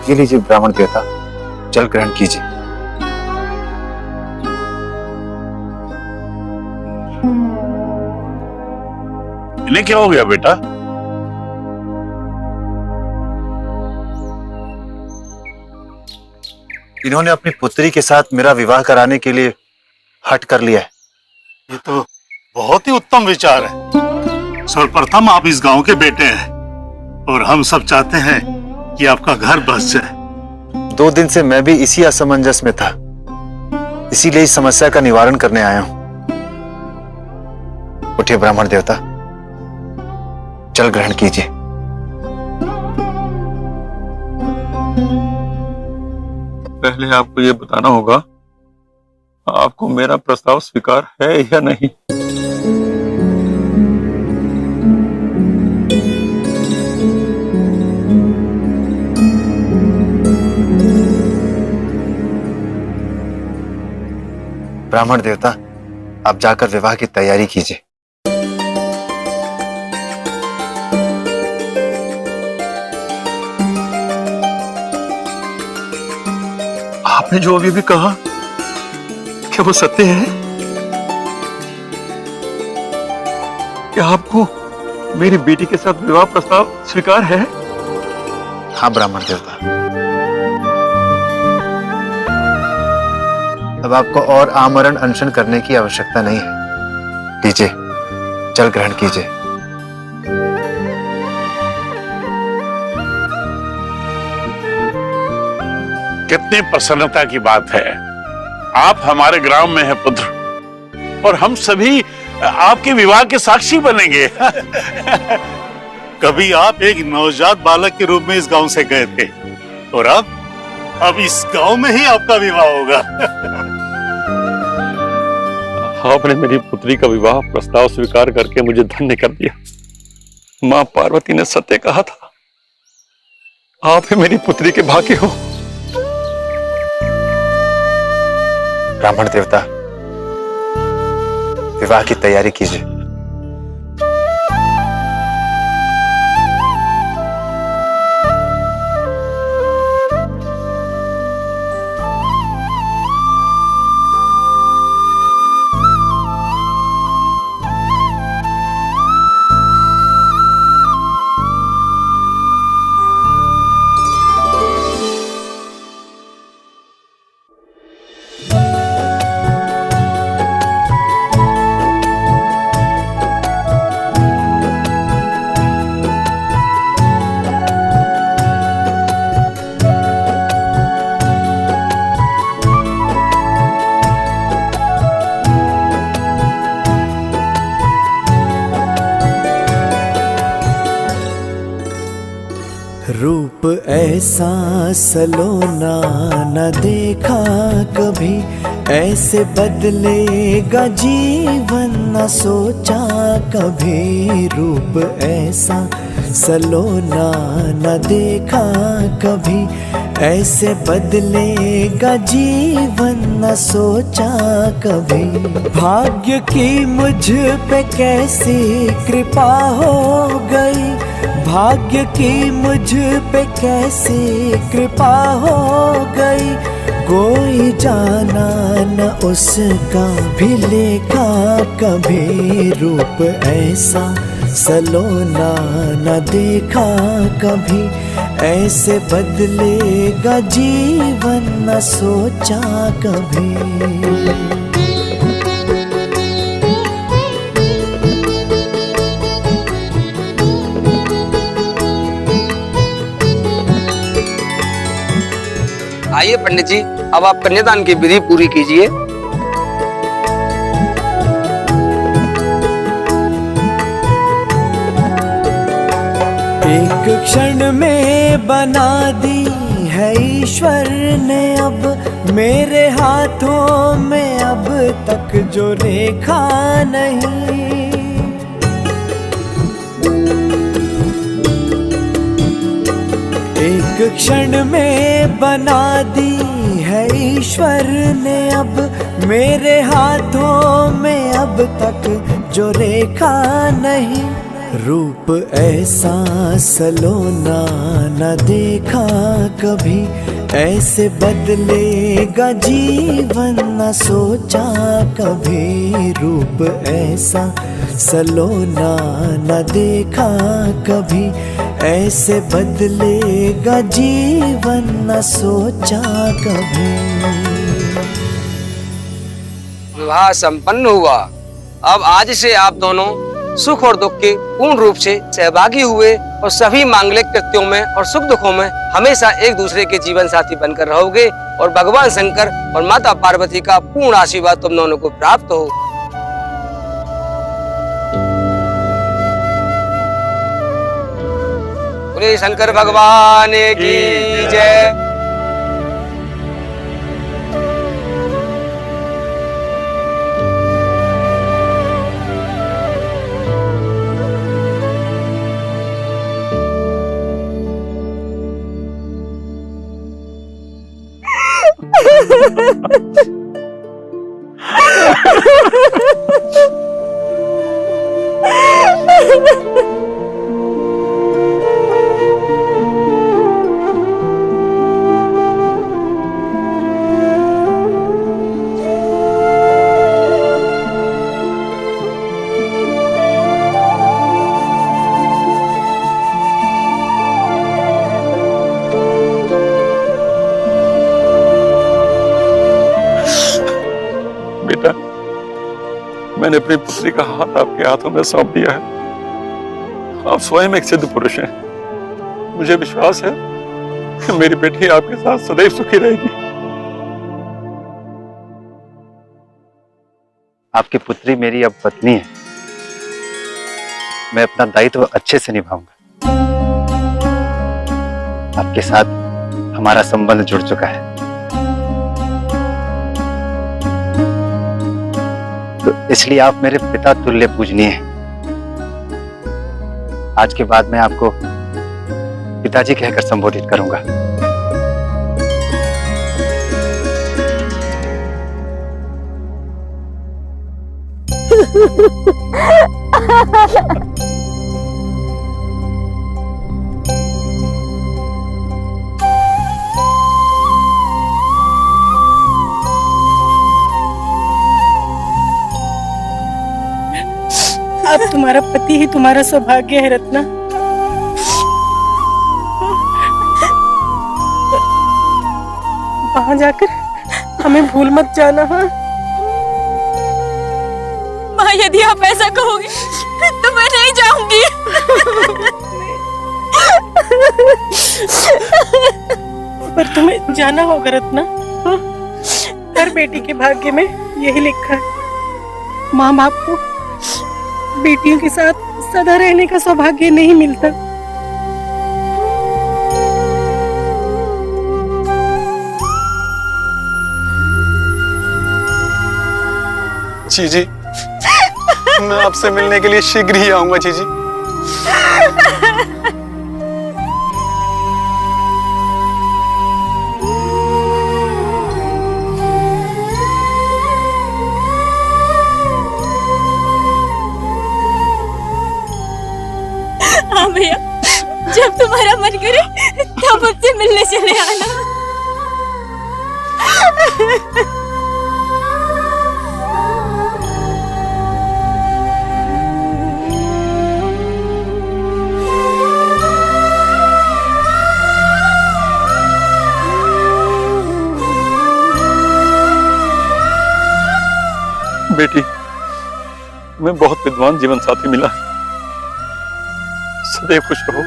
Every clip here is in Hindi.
ये लीजिए ब्राह्मण देवता, जल ग्रहण कीजिए। इन्हें क्या हो गया बेटा? इन्होंने अपनी पुत्री के साथ मेरा विवाह कराने के लिए हठ कर लिया है। ये तो बहुत ही उत्तम विचार है। सर्वप्रथम आप इस गांव के बेटे हैं और हम सब चाहते हैं कि आपका घर बस जाए। 2 दिन से मैं भी इसी असमंजस में था, इसीलिए इस समस्या का निवारण करने आया हूं। उठिए ब्राह्मण देवता, जल ग्रहण कीजिए। पहले आपको ये बताना होगा आपको मेरा प्रस्ताव स्वीकार है या नहीं। ब्राह्मण देवता, आप जाकर विवाह की तैयारी कीजिए। आपने जो अभी भी कहा क्या वो सत्य है? क्या आपको मेरी बेटी के साथ विवाह प्रस्ताव स्वीकार है? हाँ ब्राह्मण देवता, अब आपको और आमरण अनशन करने की आवश्यकता नहीं है। लीजिए, जल ग्रहण कीजिए। कितनी प्रसन्नता की बात है। आप हमारे ग्राम में हैं पुत्र, और हम सभी आपके विवाह के साक्षी बनेंगे। कभी आप एक नवजात बालक के रूप में इस गांव से गए थे, और अब इस गांव में ही आपका विवाह होगा। आपने मेरी पुत्री का विवाह प्रस्ताव स्वीकार करके मुझे धन्य कर दिया। मां पार्वती ने सत्य कहा था, आप ही मेरी पुत्री के भाग्य हो। ब्राह्मण देवता, विवाह की तैयारी कीजिए। रूप ऐसा सलोना न देखा कभी, ऐसे बदलेगा जीवन न सोचा कभी। रूप ऐसा सलोना न देखा कभी, ऐसे बदलेगा जीवन न सोचा कभी। भाग्य की मुझ पे कैसी कृपा हो गई, भाग्य की मुझ पे कैसी कृपा हो गई। कोई जाना न उसका भी लेखा कभी। रूप ऐसा सलोना न देखा कभी, ऐसे बदलेगा जीवन न सोचा कभी। आइए पंडित जी, अब आप कन्यादान की विधि पूरी कीजिए। एक क्षण में बना दी है ईश्वर ने अब मेरे हाथों में जो रेखा नहीं। एक क्षण में बना दी है ईश्वर ने अब मेरे हाथों में अब तक जो रेखा नहीं। रूप ऐसा सलोना न देखा कभी, ऐसे बदलेगा जीवन न सोचा कभी। रूप ऐसा सलोना न देखा कभी, ऐसे बदलेगा जीवन न सोचा कभी। विवाह संपन्न हुआ। अब आज से आप दोनों सुख और दुख के पूर्ण रूप से सहभागी हुए और सभी मांगलिक कृत्यों में और सुख दुखों में हमेशा एक दूसरे के जीवन साथी बनकर रहोगे और भगवान शंकर और माता पार्वती का पूर्ण आशीर्वाद तुम दोनों को प्राप्त हो। बोले शंकर भगवान की जय। मैंने अपनी पुत्री का हाथ आपके हाथों में सौंप दिया है। आप स्वयं एक सिद्ध पुरुष हैं। मुझे विश्वास है कि मेरी बेटी आपके साथ सदैव सुखी रहेगी। आपकी पुत्री मेरी अब पत्नी है। मैं अपना दायित्व अच्छे से निभाऊंगा। आपके साथ हमारा संबंध जुड़ चुका है, तो इसलिए आप मेरे पिता तुल्य पूजनीय हैं। आज के बाद मैं आपको पिताजी कहकर संबोधित करूंगा। अब तुम्हारा पति ही तुम्हारा सौभाग्य है रत्ना। वहां जाकर हमें भूल मत जाना। हाँ माँ, यदि आप ऐसा कहोगे तो मैं नहीं जाऊंगी। पर तुम्हें जाना होगा रत्ना। हर बेटी के भाग्य में यही लिखा है। माँ बाप को बेटियों के साथ सदा रहने का सौभाग्य नहीं मिलता। जीजी, मैं आपसे मिलने के लिए शीघ्र ही आऊंगा जीजी। हाँ भैया, जब तुम्हारा मन करे तब मुझसे मिलने चले आना। बेटी, मैं बहुत विद्वान जीवन साथी मिला। सदैव खुश रहो।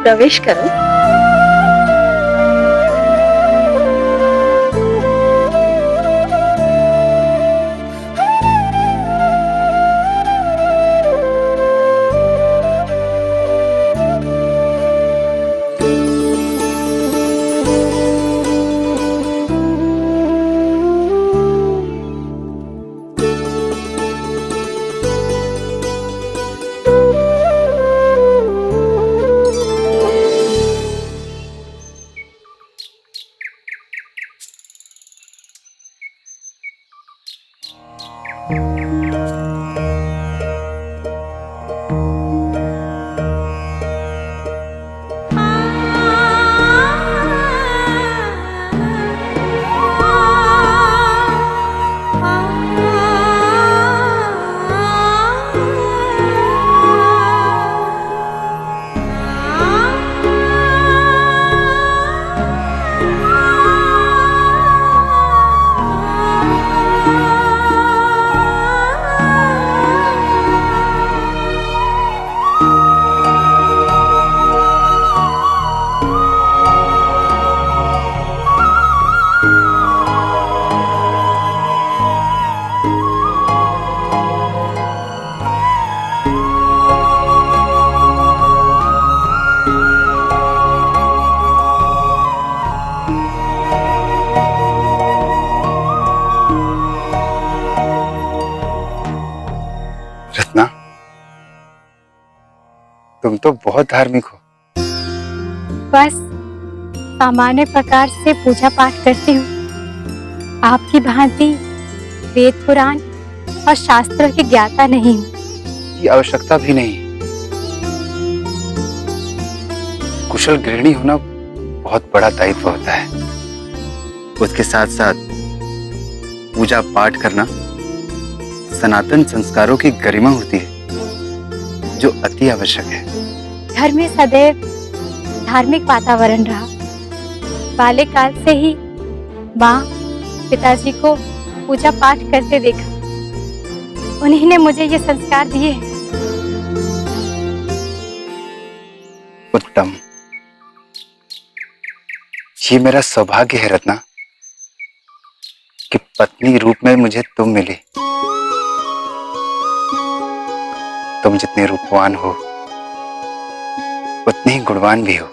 प्रवेश करो। रत्ना, तुम तो बहुत धार्मिक हो। बस सामान्य प्रकार से पूजा पाठ करती हूँ। आपकी भांति वेद पुराण और शास्त्रों की ज्ञाता नहीं हूँ। ये आवश्यकता भी नहीं। कुशल गृहिणी होना बहुत बड़ा दायित्व होता है। उसके साथ साथ पूजा पाठ करना सनातन संस्कारों की गरिमा होती है, जो अति आवश्यक है। घर में सदैव धार्मिक वातावरण रहा। बाल्यकाल से ही माँ पिताजी को पूजा पाठ करते देखा। उन्हीं ने मुझे ये संस्कार दिए हैं। उत्तम। ये मेरा सौभाग्य है रत्ना कि पत्नी रूप में मुझे तुम मिली। तुम जितने रूपवान हो उतने ही गुणवान भी हो।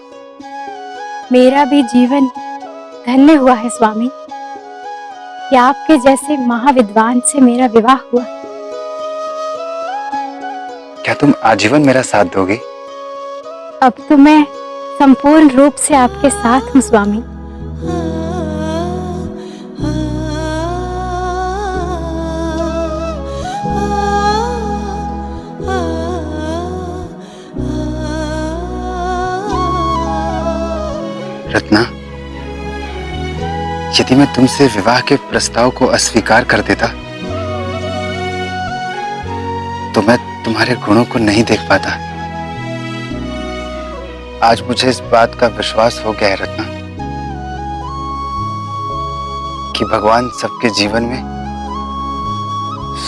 मेरा भी जीवन धन्य हुआ है स्वामी कि आपके जैसे महाविद्वान से मेरा विवाह हुआ। क्या तुम आजीवन मेरा साथ दोगे? अब तो मैं संपूर्ण रूप से आपके साथ हूँ स्वामी। रत्ना, यदि मैं तुमसे विवाह के प्रस्ताव को अस्वीकार कर देता तो मैं तुम्हारे गुणों को नहीं देख पाता। आज मुझे इस बात का विश्वास हो गया है रत्ना कि भगवान सबके जीवन में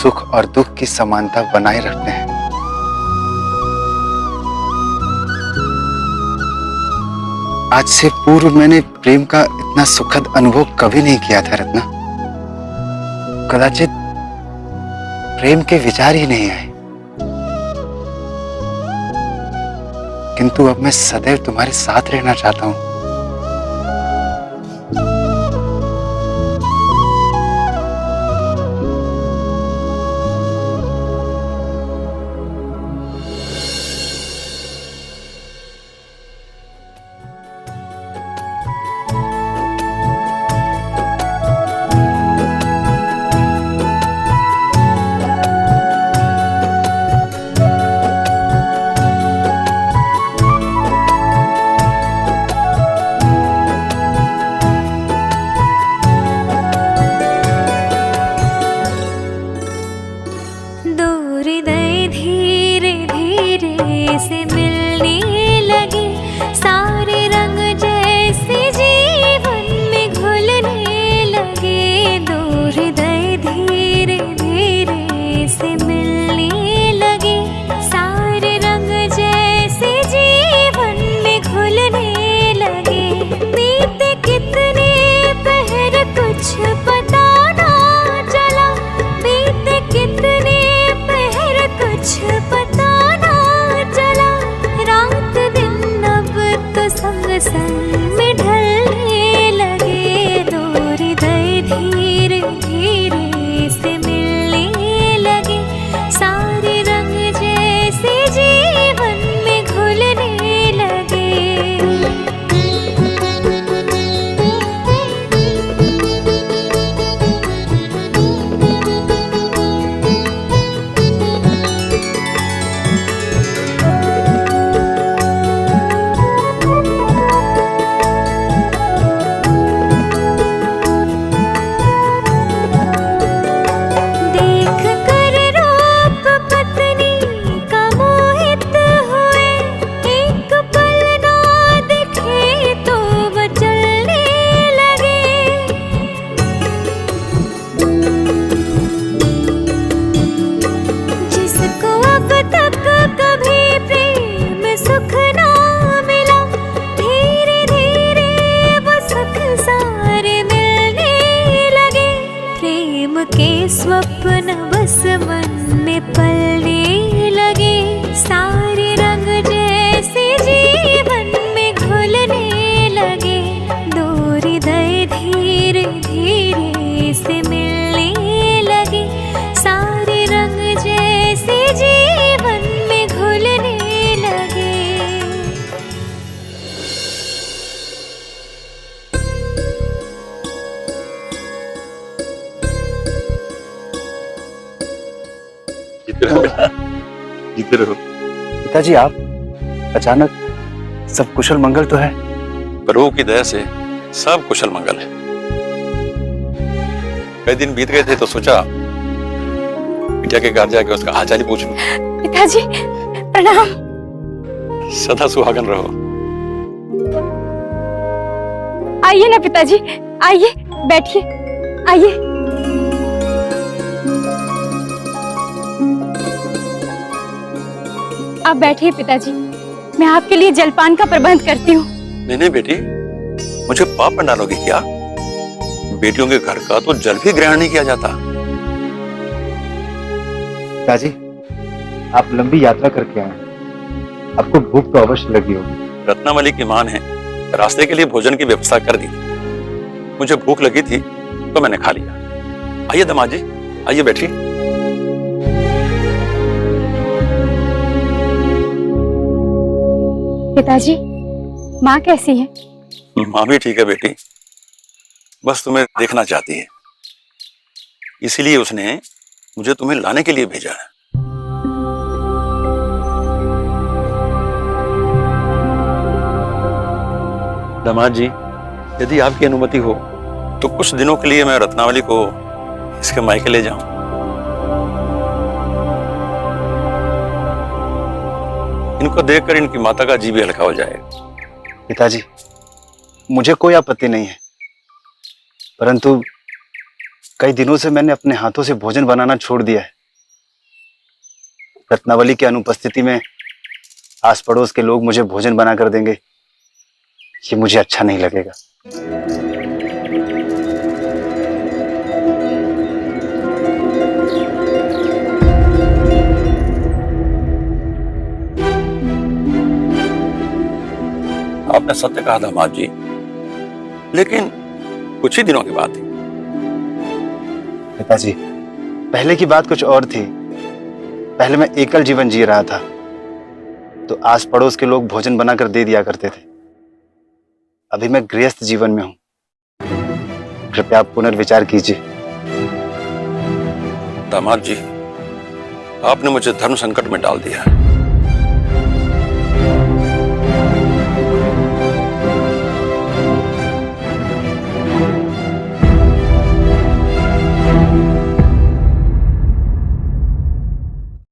सुख और दुख की समानता बनाए रखते हैं। आज से पूर्व मैंने प्रेम का इतना सुखद अनुभव कभी नहीं किया था रत्ना। कदाचित प्रेम के विचार ही नहीं आए, किंतु अब मैं सदैव तुम्हारे साथ रहना चाहता हूं। घुलने लगे, सारे रंग जैसे जीवन में पलने लगे, सारे रंग जैसे जीवन में घुलने लगे, दो हृदय धीरे धीरे से मिलने लगे, सारे रंग जैसे जीवन में घुलने लगे। जीते रहो बेटा, जीते रहो। पिताजी आप अचानक, सब कुशल मंगल तो है? प्रभु की दया से सब कुशल मंगल है। कई दिन बीत गए थे तो सोचा बिटिया के घर जाके उसका हालचाल ही पूछ लूं। पिताजी प्रणाम। सदा सुहागन रहो। आइए ना पिताजी, आइए बैठिए, आइए। आप बैठिए पिताजी, मैं आपके लिए जलपान का प्रबंध करती हूँ। नहीं बेटी, मुझे पाप में डालोगी क्या? बेटियों के घर का तो जल भी ग्रहण नहीं किया जाता। पिताजी आप लंबी यात्रा करके आए, आपको भूख तो अवश्य लगी होगी। रत्नावली की मां ने रास्ते के लिए भोजन की व्यवस्था कर दी। मुझे भूख लगी थी तो मैंने खा लिया। आइए दामाद जी, आइए बैठिए। पिताजी माँ कैसी है? मां भी ठीक है बेटी, बस तुम्हें देखना चाहती है, इसीलिए उसने मुझे तुम्हें लाने के लिए भेजा है। दामाद जी, यदि आपकी अनुमति हो तो कुछ दिनों के लिए मैं रत्नावली को इसके मायके ले जाऊं। इनको देखकर इनकी माता का जी भी हल्का हो जाएगा। पिताजी मुझे कोई आपत्ति नहीं है, परंतु कई दिनों से मैंने अपने हाथों से भोजन बनाना छोड़ दिया है। रत्नावली की अनुपस्थिति में आस पड़ोस के लोग मुझे भोजन बना कर देंगे, ये मुझे अच्छा नहीं लगेगा। आपने सत्य कहा दामाद जी, लेकिन कुछ ही दिनों की बात थी। पिताजी पहले की बात कुछ और थी। पहले मैं एकल जीवन जी रहा था तो आस पड़ोस के लोग भोजन बनाकर दे दिया करते थे। अभी मैं गृहस्थ जीवन में हूं, कृपया आप पुनर्विचार कीजिए। दामाद जी, आपने मुझे धर्म संकट में डाल दिया है।